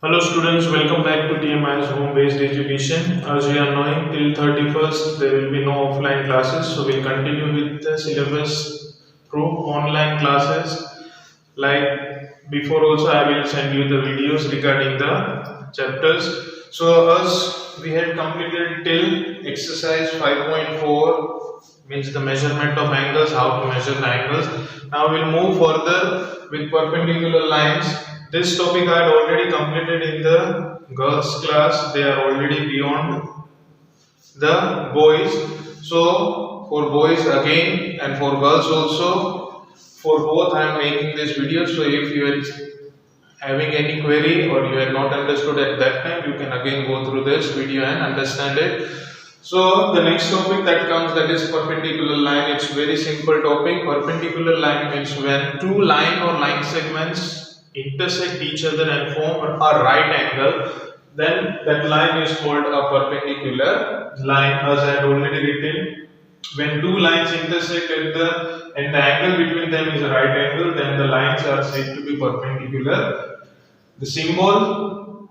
Hello students, welcome back to TMI's home-based education. As we are knowing, till 31st there will be no offline classes, so we'll continue with the syllabus through online classes. Like before also I will send you the videos regarding the chapters. So as we had completed till exercise 5.4, means the measurement of angles, how to measure the angles. Now we'll move further with perpendicular lines. This topic I had already completed in the girls class. They are already beyond the boys. So for boys again and for girls also, for both I am making this video. So if you are having any query or you have not understood at that time, you can again go through this video and understand it. So the next topic that comes, that is perpendicular line. It's very simple topic. Perpendicular line means when two line or line segments intersect each other and form a right angle, then that line is called a perpendicular line. As I had already written, when two lines intersect and the angle between them is a right angle, then the lines are said to be perpendicular. The symbol,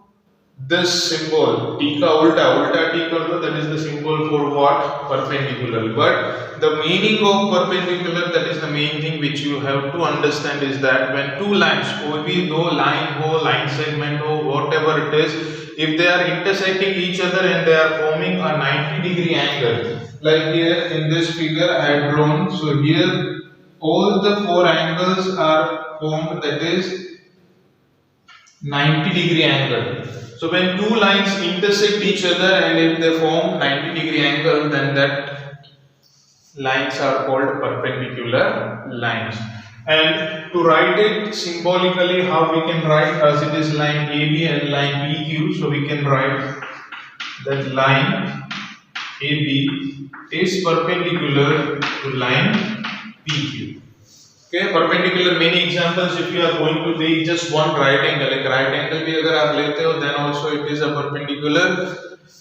this symbol, tika ulta tika, that is the symbol for what? Perpendicular. But the meaning of perpendicular, that is the main thing which you have to understand, is that when two lines, koi bhi do line ho, line segment ho, whatever it is, if they are intersecting each other and they are forming a 90-degree angle, like here in this figure I had drawn, so here all the four angles are formed, that is 90-degree angle. So when two lines intersect each other and if they form 90-degree angle, then that lines are called perpendicular lines. And to write it symbolically, how we can write, as it is line AB and line PQ, so we can write that line AB is perpendicular to line PQ. Okay, perpendicular, many examples. If you are going to take just one right angle, like right angle भी अगर आप लेते हो, then also it is a perpendicular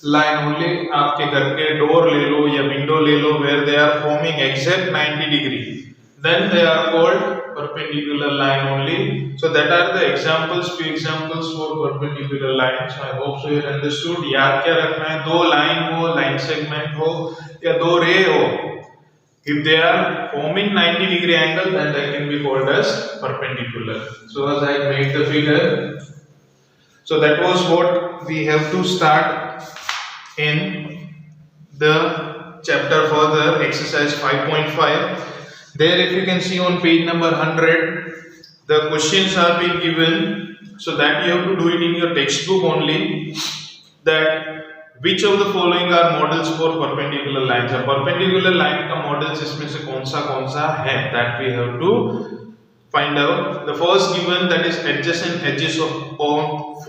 line only. आपके घर के door ले लो या window ले लो, where they are forming exact 90 degree, then they are called perpendicular line only. So that are the examples, few examples for perpendicular lines. I hope so you understood. याद क्या रखना है, दो line हो, line segment हो या दो ray हो, if they are forming 90-degree angle, then they can be called as perpendicular. So as I made the figure, so that was what we have to start in the chapter further, exercise 5.5. There, if you can see on page number 100, the questions are being given, so that you have to do it in your textbook only. That which of the following are models for perpendicular lines? A perpendicular line का models इसमें से कौन सा है? That we have to find out. The first given, that is adjacent edges of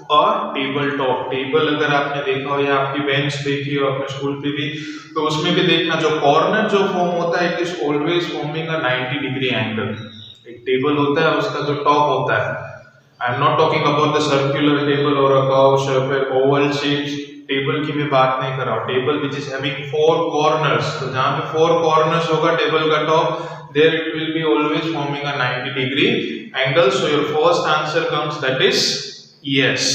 a table top. Table अगर आपने देखा हो या आपकी bench देखी हो अपने स्कूल पे भी, तो उसमें भी देखना जो corner जो form होता है, it is always forming a 90-degree angle. एक table होता है, उसका जो top होता है. I am not talking about the circular table or a curved shape or oval shapes. Table की मैं बात नहीं कर रहा हूँ. Table which is having four corners, तो जहाँ पे फोर कॉर्नर्स होगा टेबल का top, there it will be always forming a 90 degree angle. So your first answer comes, that is yes.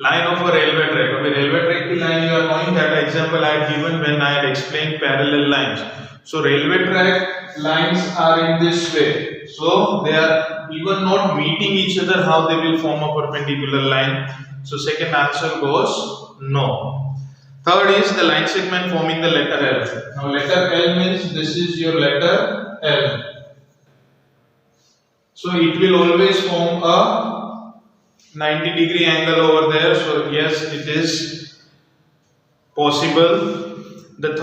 Line of a railway track. अभी railway track की line you are knowing, that example I had given when I had explained parallel lines. So railway track lines are in this way, so they are even not meeting each other, how they will form a perpendicular line? So second answer goes no. Third is the line segment forming the letter L. Now letter L means this is your letter L, so it will always form a 90-degree angle over there. So yes, it is possible. The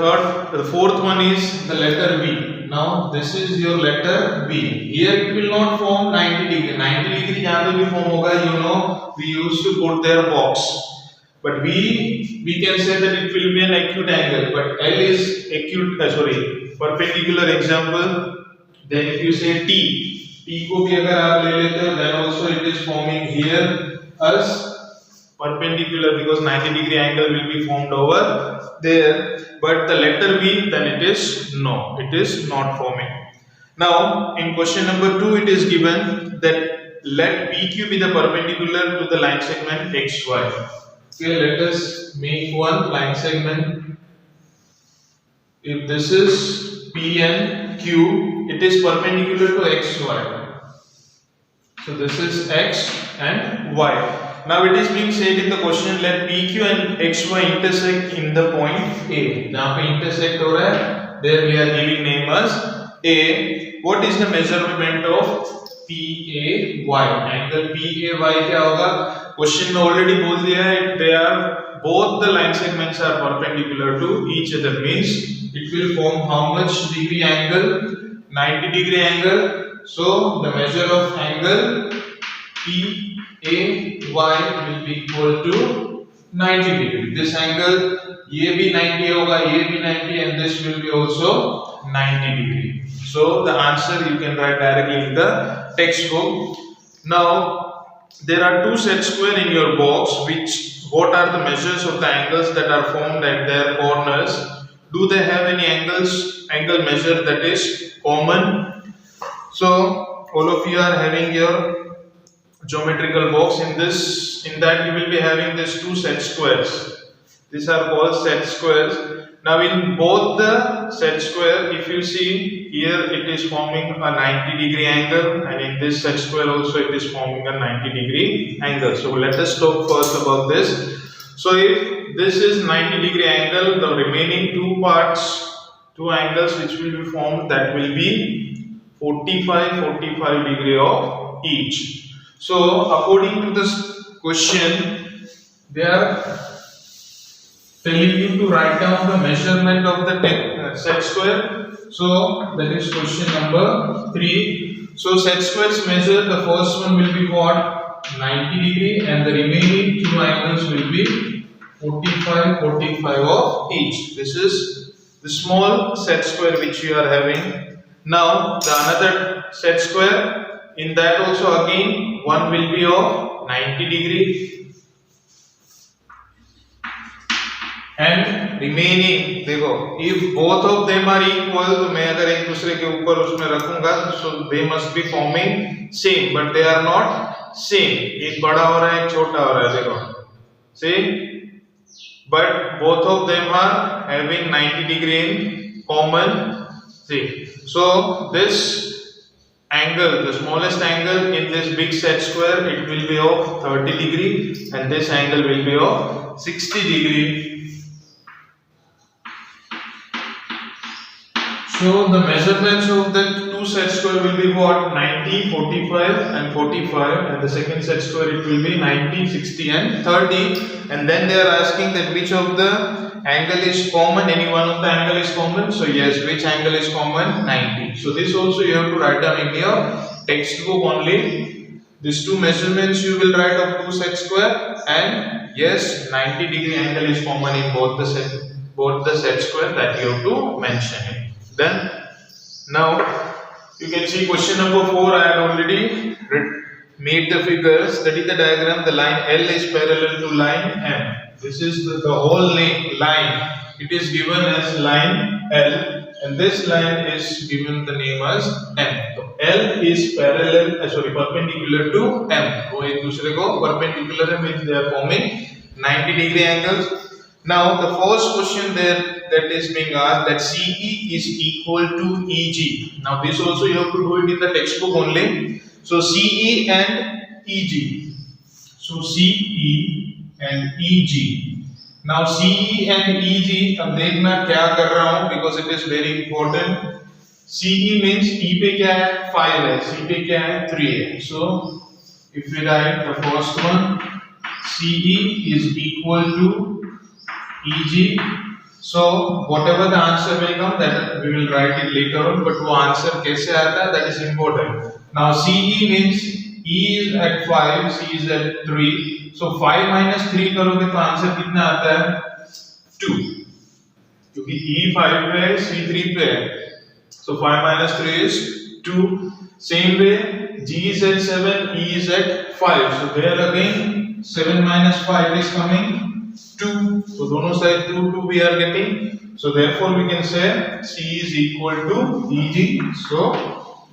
fourth one is the letter V. Now this is your letter V. Here it will not form 90 degree. 90 degree जहाँ पे भी form होगा, you know, we used to put their box. But we can say that it will be an acute angle. But L is perpendicular example. Then if you say T को भी अगर आप ले लेते हो, then also it is forming here as perpendicular, because 90-degree angle will be formed over there. But the letter V, then it is no, it is not forming. Now in question number 2, it is given that let PQ be the perpendicular to the line segment XY. Okay, let us make one line segment. If this is P and Q, it is perpendicular to XY. So this is X and Y. Now it is being said in the question, let PQ and XY intersect in the point A. जहाँ पे intersect हो रहा है, there we are giving name as A. What is the measurement of PAY? Angle PAY क्या होगा? Question में already बोल दिया है, they are both the line segments are perpendicular to each other, means it will form how much degree angle? 90 degree angle. So the measure of angle PAY will be equal to 90 degree. This angle ये भी 90 होगा, ये भी 90, and this will be also 90 degree. So the answer you can write directly in the textbook. Now there are two set square in your box. What are the measures of the angles that are formed at their corners? Do they have any angle measure that is common? So all of you are having your geometrical box. In that you will be having these two set squares. These are called set squares. Now in both the set square, if you see here, it is forming a 90 degree angle, and in this set square also it is forming a 90 degree angle. So let us talk first about this. So if this is 90 degree angle, the remaining two angles which will be formed, that will be 45 degree of each. So according to this question, they are telling you to write down the measurement of the set square. So that is question number 3. So set squares measure, the first one will be what? 90 degree, and the remaining two angles will be 45 of each. This is the small set square which you are having. Now the another set square, in that also again one will be of 90 degree, and remaining, देखो, if both of them are equal, तो मैं अगर एक दूसरे के ऊपर उसमें रखूंगा, so they must be forming same, but they are not same. एक बड़ा हो रहा है, एक छोटा हो रहा है, देखो, see, but both of them are having 90 degree in common. See, so this angle, the smallest angle in this big set square, it will be of 30 degree, and this angle will be of 60 degree. So the measurements of the two set square will be what? 90, 45 and 45, and the second set square it will be 90, 60 and 30, and then they are asking that which of the angle is common. Any one of the angle is common. So yes, which angle is common? 90. So this also you have to write down in your textbook only. These two measurements you will write of two set square, and yes, 90 degree angle is common in both the set square, that you have to mention it. Then now you can see question number 4. I had already made the figure. Study the diagram. The line L is parallel to line M. This is the whole line. It is given as line L, and this line is given the name as M. So L is perpendicular to M. वो एक दूसरे को perpendicular है, means they are forming 90 degree angles. Now the first question there that is being asked, that CE is equal to EG. Now this also you have to do it in the textbook only. So CE and EG. So CE and EG. Now CE and EG, अब देखना क्या कर रहा हूँ, because it is very important. CE means E पे क्या है? 5 है, C पे क्या है? 3 है. So if we write the first one, CE is equal to EG. So whatever the answer will come, that we will write it later on, but वो answer कैसे आता है, that is important. Now CE means E is at 5, C is at 3. So 5 minus 3 करोगे तो answer कितना आता है? 2. क्योंकि E 5 पे है, C 3 पे है. So 5 minus 3 is 2. Same way, G is at 7, E is at 5. So there again 7 minus 5 is coming 2. So दोनों side 2 we are getting. So therefore we can say C is equal to EG. So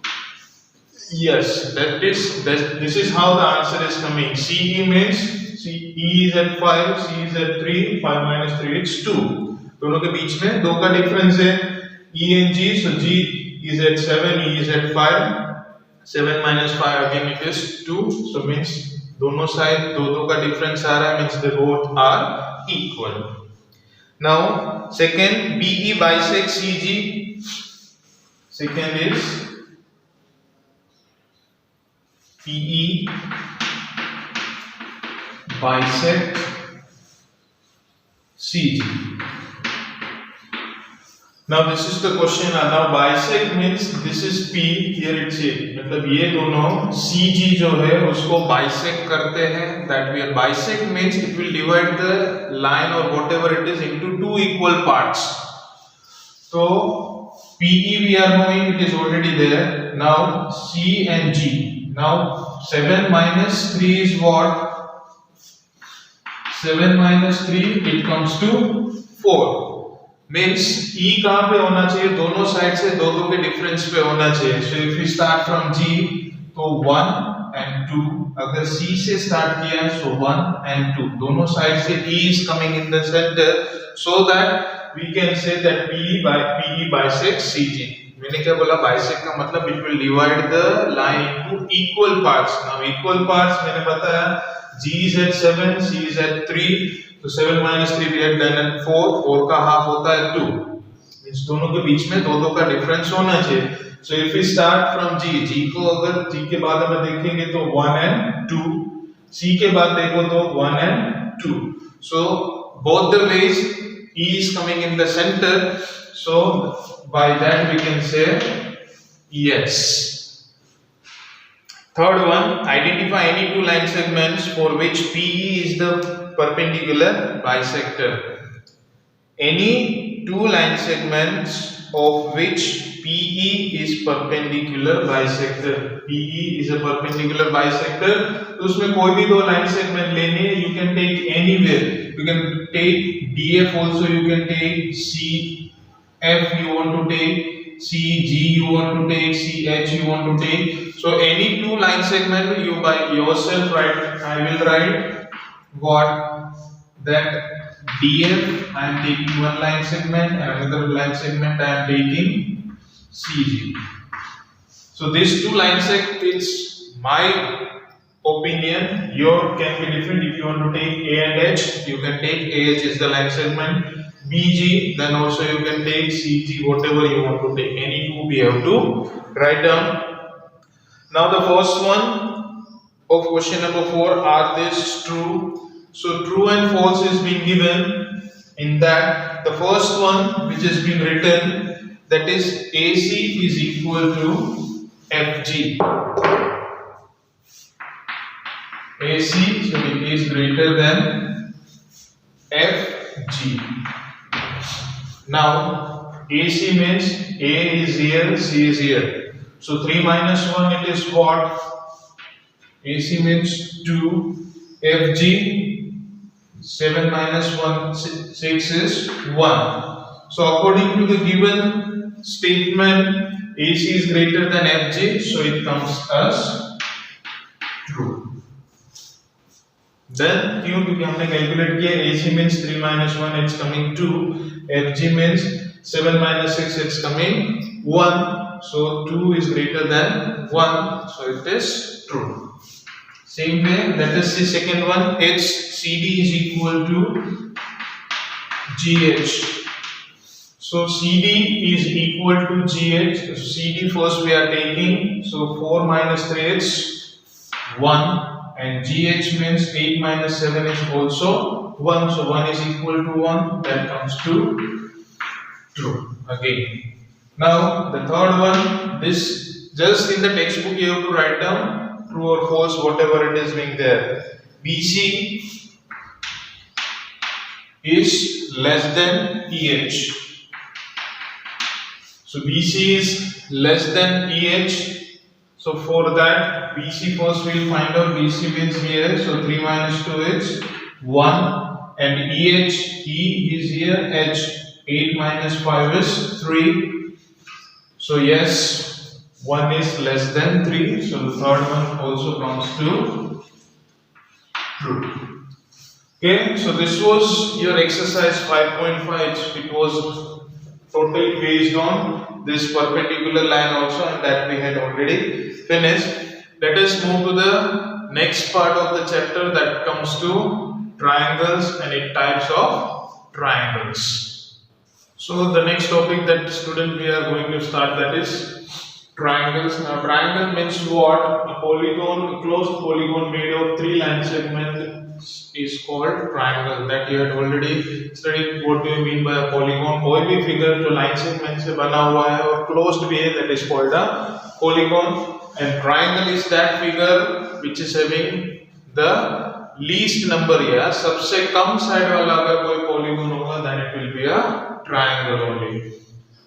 Yes, this is how the answer is coming. CE means E is at 5, C is at 3, 5 minus 3 it's 2. दोनों के बीच में 2 का difference है E and G, so G is at 7, E is at 5. 7 minus 5 again it is 2, so means दोनों side 2 का difference आ रहा है, means they both are equal. Now second, BE bisect CG. Second is PE bisect CG. Now this is the question. Now bisect means this is P, here it's A. मतलब ये दोनों CG जो है उसको bisect करते हैं. That we are bisect means it will divide the line or whatever it is into 2 equal parts. So PE we are knowing, it is already there. Now C and G. Now 7 minus 3 is what? 7 minus 3 it comes to 4. Means E कहाँ पे होना चाहिए? दोनों side से 2 के difference पे होना चाहिए. So if we start from G तो 1 and 2. अगर C से स्टार्ट किया so 1 and 2. दोनों साइड से E is coming in the center, so that we can say that PE bisects CG. मैंने क्या बोला? बाइसेक्ट का मतलब it will divide the line into equal parts. Now equal parts मैंने बताया G is at 7, C is at 3. तो 7 minus 3 we had done at 4. 4 का half होता है 2. Means दोनों के बीच में 2 का डिफरेंस होना चाहिए. So if we start from G को अगर G के बाद हम देखेंगे तो 1 and 2. C के बाद देखो तो 1 and 2. So both the ways E is coming in the center. So by that we can say yes. Third one, identify any 2 line segments for which PE is the perpendicular bisector. Any 2 line segments of which PE is perpendicular bisector. PE is a perpendicular bisector. तो उसमें कोई भी 2 line segment लेने, you can take anywhere. You can take DF also, you can take CF you want to take, CG you want to take, CH you want to take. So any 2 line segment you by yourself write. I will write what? That DF I am taking 1 line segment and another line segment I am taking CG. So these 2 line segments, it's my opinion. Your can be different. If you want to take A and H, you can take AH is the line segment. BG, then also you can take CG, whatever you want to take. Any 2 we have to write down. Now the first one of question number 4, are this true? So true and false is being given. In that the first one which is being written, that is AC is equal to FG. AC, so it is greater than FG. Now AC means A is here, C is here. So 3 minus 1 it is what? AC means 2. FG 7 minus 1 6 is 1. So according to the given statement, AC is greater than FG, so it comes as true. Then क्यों? क्योंकि हमने calculate किया AC means 3 minus 1 it's coming 2, FG means 7 minus 6 it's coming 1, so 2 is greater than 1, so it is true. Same way, let us see second one. It's CD is equal to GH. So CD is equal to GH. So CD first we are taking. So 4 minus 3 is 1. And GH means 8 minus 7 is also 1. So 1 is equal to 1. That comes to true again. Now the third one. This just in the textbook you have to write down. True or false, whatever it is being there. BC is less than EH. So BC is less than EH. So for that, BC first we will find out. BC means here. So 3 minus 2 is 1. And EH, E is here. H, 8 minus 5 is 3. So yes, 1 is less than 3, so the third one also comes to true. Okay, so this was your exercise 5.5. It was totally based on this perpendicular line also, and that we had already finished. Let us move to the next part of the chapter, that comes to triangles and its types of triangles. So the next topic that student we are going to start, that is triangles. Now triangle means what? A polygon, a closed polygon made of 3 line segments is called triangle. That you had already studied. What do you mean by a polygon? कोई भी figure जो line segment से बना हुआ है और closed भी है, that is called a polygon. And triangle is that figure which is having the least number, या सबसे कम साइड वाला अगर कोई polygon होगा, then it will be a triangle only.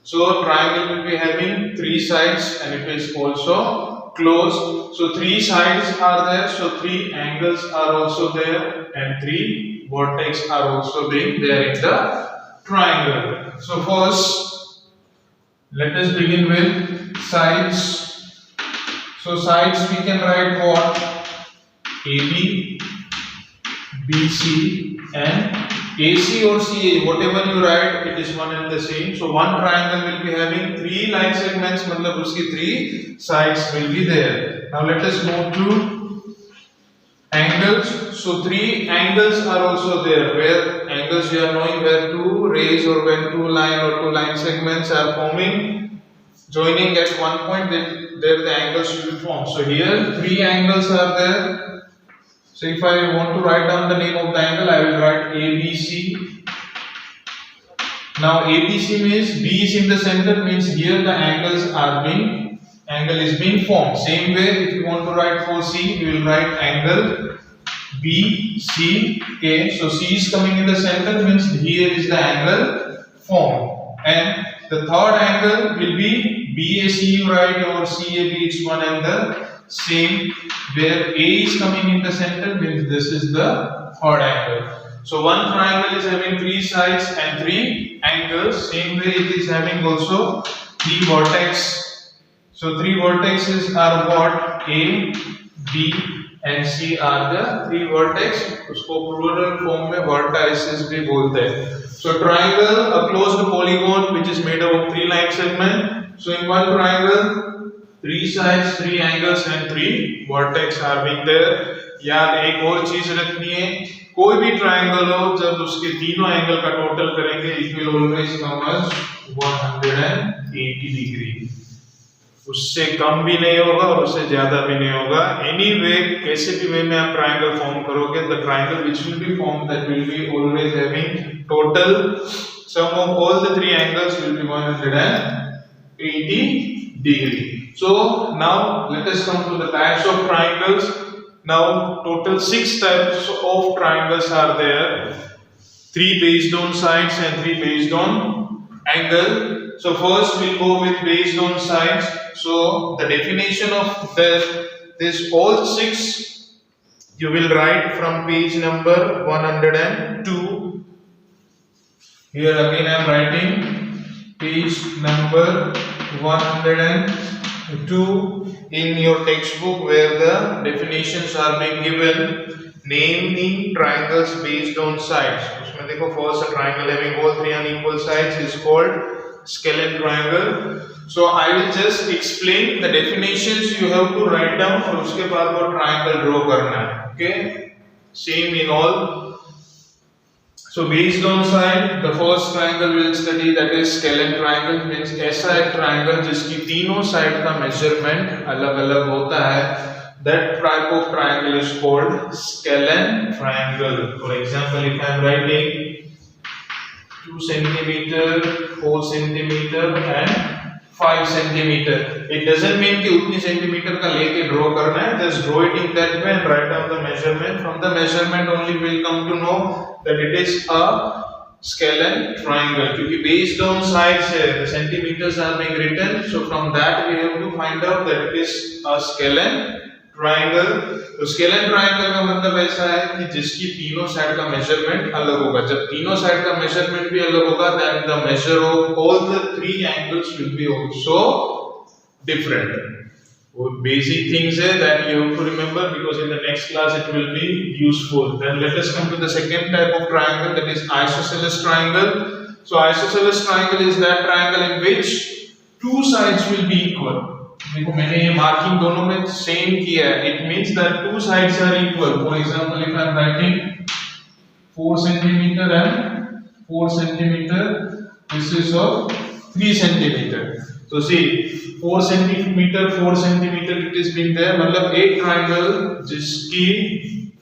So triangle will be having 3 sides and it is also closed. So 3 sides are there, so 3 angles are also there, and 3 vertex are also being there in the triangle. So first, let us begin with sides. So sides we can write what? AB, BC and AC or CA, whatever you write, it is one and the same. So one triangle will be having 3 line segments, मतलब उसकी 3 sides will be there. Now let us move to angles. So 3 angles are also there. Where angles you are knowing where 2 rays or when 2 line or 2 line segments are forming, joining at one point, then there the angles will be formed. So here 3 angles are there. So if I want to write down the name of the angle, I will write ABC. Now ABC means B is in the center, means here the angle is being formed. Same way, if you want to write for C, we will write angle BC. Okay, so C is coming in the center, means here is the angle formed. And the third angle will be BAC, right, or CAB, it's one and the same. Where A is coming in the center, means this is the third angle. So one triangle is having 3 sides and 3 angles. Same way it is having also 3 vertices. So 3 vertices are what? A, B and C are the 3 vertices. उसको plural form में vertices भी बोलते हैं. So triangle, a closed polygon which is made up of 3 line segments. So in one triangle, 3 sides, 3 angles and 3 vertex are being there. याद एक और चीज रखनी है, कोई भी ट्रायंगल हो, जब उसके तीनों एंगल का टोटल करेंगे, it will always come as 180 degree. उससे कम भी नहीं होगा और उससे ज्यादा भी नहीं होगा. Anyway, कैसे भी वे में आप ट्रायंगल फॉर्म करोगे, the triangle which will be formed, that will be always having total sum of all the 3 angles will be 180 degree. So now let us come to the types of triangles. Now total 6 types of triangles are there. 3 based on sides and 3 based on angle. So first we'll go with based on sides. So the definition of this all 6 you will write from page number 102. Here again I am writing page number 102 in your textbook, where the definitions are being given. Naming triangles based on sides. उसमें देखो, first a triangle having all 3 unequal sides is called scalene triangle. So I will just explain the definitions, you have to write down, और उसके बाद वो triangle draw करना है. Okay, same in all. So based on side, the first triangle we will study, that is scalene triangle, means ऐसा एक triangle जिसकी तीनों side का measurement अलग-अलग होता है. That type of triangle is called scalene triangle. For example, if I am writing 2 centimeter, 4 centimeter and 5 centimeter, it doesn't mean कि उतनी centimeter का लेके draw करना है. Just draw it in that way and write down the measurement. From the measurement only we will come to know that it is a scalene triangle. क्योंकि based on sides the centimeters are being written, so from that we have to find out that it is a scalene triangle. तो scalene triangle का मतलब ऐसा है कि जिसकी तीनों side का मेजरमेंट अलग होगा. जब तीनों साइड का मेजरमेंट भी अलग होगा, then the measure of all the 3 angles will be also different. वो basic things है that you have to remember because in the next class it will be useful. Then let us come to the second type of triangle, that is isosceles triangle. So isosceles triangle is that triangle in which two sides will be equal. देखो मैंने ये marking दोनों में same किया है. It means that two sides are equal. For example, if I am writing 4 centimeter and 4 centimeter, this is of 3 centimeter. So see 4 centimeter it is been there. मतलब एक triangle जिसकी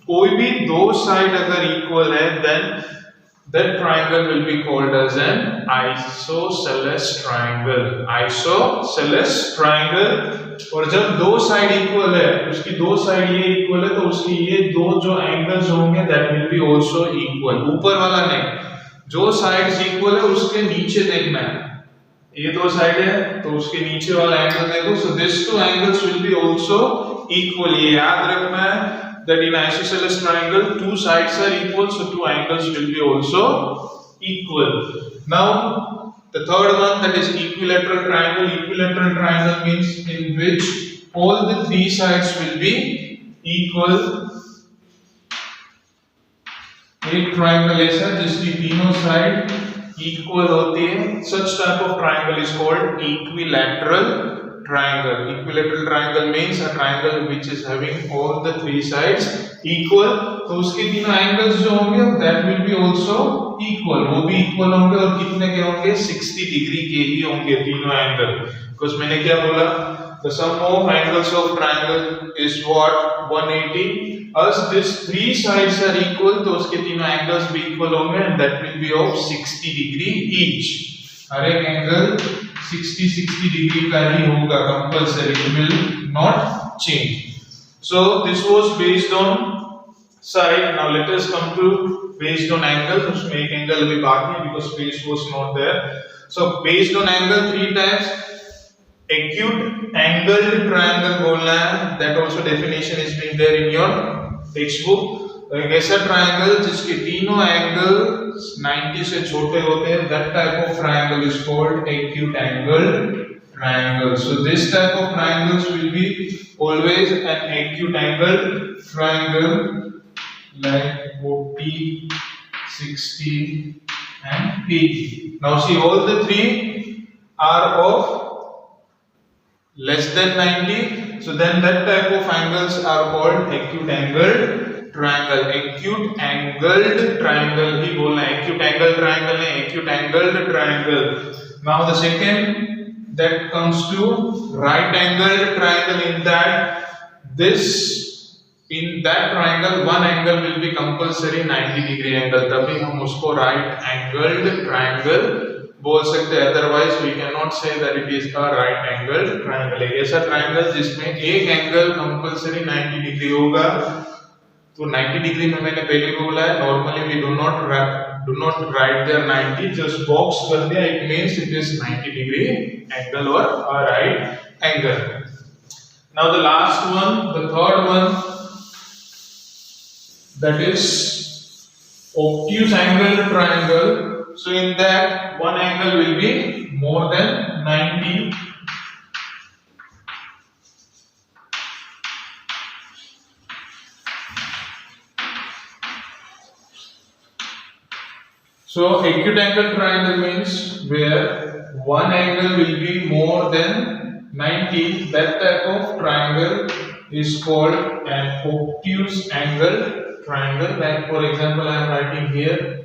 कोई भी दो side अगर equal है, then that triangle will be called as an isosceles triangle. Isosceles triangle. और जब दो साइड इक्वल है, उसकी दो साइड ये इक्वल है, तो उसकी ये दो जो एंगल्स होंगे that will be also equal. ऊपर वाला नहीं, जो साइड्स इक्वल है उसके नीचे देखना है. ये दो साइड है तो उसके नीचे वाला एंगल देखो. So these two angles will be also equal. ये याद रखना है that in isosceles triangle two sides are equal, so two angles will be also equal. Now the third one, that is equilateral triangle. Equilateral triangle means in which all the three sides will be equal. एक triangle ऐसा जिसकी तीनों side equal होती है, such type of triangle is called equilateral triangle. Equilateral triangle means a triangle which is having all the three sides equal. तो उसके तीनों angles जो होंगे that will be also equal. वो भी इक्वल होंगे और कितने के होंगे? 60 डिग्री के ही होंगे तीनों एंगल. Because मैंने क्या बोला? The sum of angles of triangle is what? 180. As these three sides are equal, तो उसके तीनों angles भी equal होंगे and that will be of 60 degree each. हर एक एंगल 60 डिग्री का ही होगा compulsory. It will not change. So this was based on side. Now let us come to based on angle. उसमें एक एंगल भी बाकी है because space was not there. So based on angle, three types. Acute angled triangle बोलना है. That also definition is being there in your textbook. एक ऐसा triangle जिसके तीनों एंगल 90 से छोटे होते हैं, that type of triangle is called acute angled triangle. So this type of triangles will be always an acute angled triangle like OT, 60 and PG. Now see, all the three are of less than 90, so then that type of angles are called acute angled triangle. Acute angled triangle ही बोलना है. Acute angled triangle है, acute angled triangle. Now the second that comes to right angled triangle. In that triangle one angle will be compulsory 90 degree angle, तभी हम उसको right angled triangle बोल सकते हैं. Otherwise we can not say that it is a right angle triangle. एक ऐसा triangle जिसमें एक एंगल कंपल्सरी 90 डिग्री होगा. तो 90 डिग्री में मैंने पहले बोला है, normally we do not write there 90, just box कर दिया. It means it is 90 degree angle और a right angle. Now the last one, the third one, that is obtuse angle triangle. So in that one angle will be more than 90. So acute angle triangle means where one angle will be more than 90. That type of triangle is called an obtuse angle triangle. Like for example, I am writing here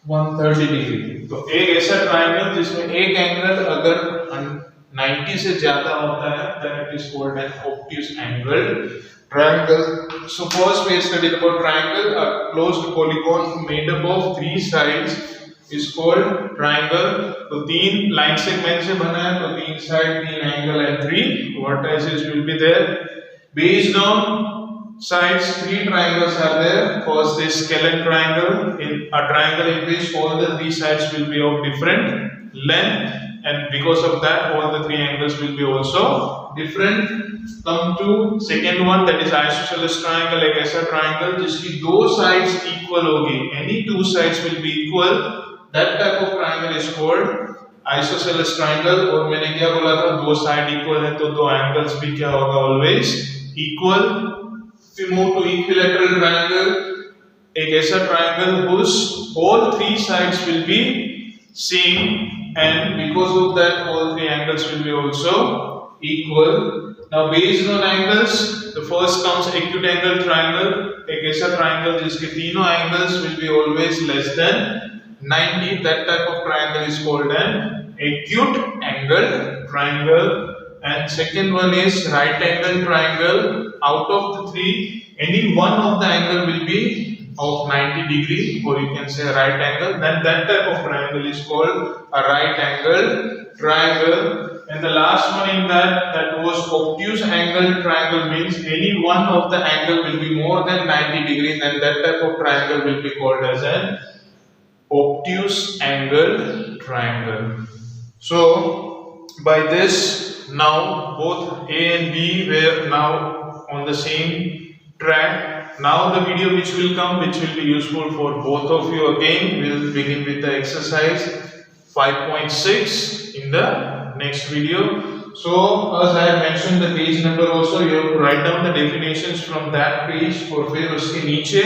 130 degree. तो एक ऐसा triangle जिसमें एक angle अगर 90 से ज्यादा होता है, then it is called an obtuse angled triangle. So first we studied about triangle. A closed polygon made up of three sides is called triangle. तो तीन लाइन सेगमेंट से बना है, तो तीन साइड, तीन angle and three vertices will be there. Based on sides, three triangles are there. First is scalene triangle, in a triangle in which all the three sides will be of different length, and because of that all the three angles will be also different. Come to second one, that is isosceles triangle. एक ऐसा triangle जिसकी दो sides equal होगी, any two sides will be equal. That type of triangle is called isosceles triangle, और मैंने क्या बोला था, दो साइड इक्वल है तो दो एंगल्स भी क्या होगा, ऑलवेज इक्वल। फिर मूव टू इक्विलैटरल ट्राइंगल, एक ऐसा triangle whose all three sides will be same, and because of that all three angles will be also equal. Now based on angles, the first comes acute angle triangle, एक ऐसा triangle जिसके तीनों angles will be always less than 90. That type of triangle is called an acute angle triangle. And second one is right angle triangle. Out of the three, any one of the angle will be of 90 degree, or you can say right angle. Then that type of triangle is called a right angle triangle. And the last one in that was obtuse angle triangle, means any one of the angle will be more than 90 degree, then that type of triangle will be called as an obtuse angle triangle. So by this, now both A and B were now on the same track. Now the video which will come, which will be useful for both of you, again we'll begin with the exercise 5.6 in the next video. So as I mentioned the page number also, you have to write down the definitions from that page, और फिर उसके नीचे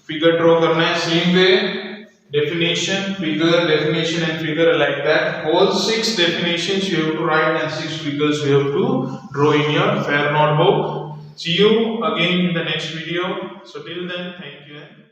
figure draw करना है same way, definition, figure, definition and figure, like that. All 6 definitions you have to write and 6 figures you have to draw in your fair notebook. See you again in the next video. So till then, thank you.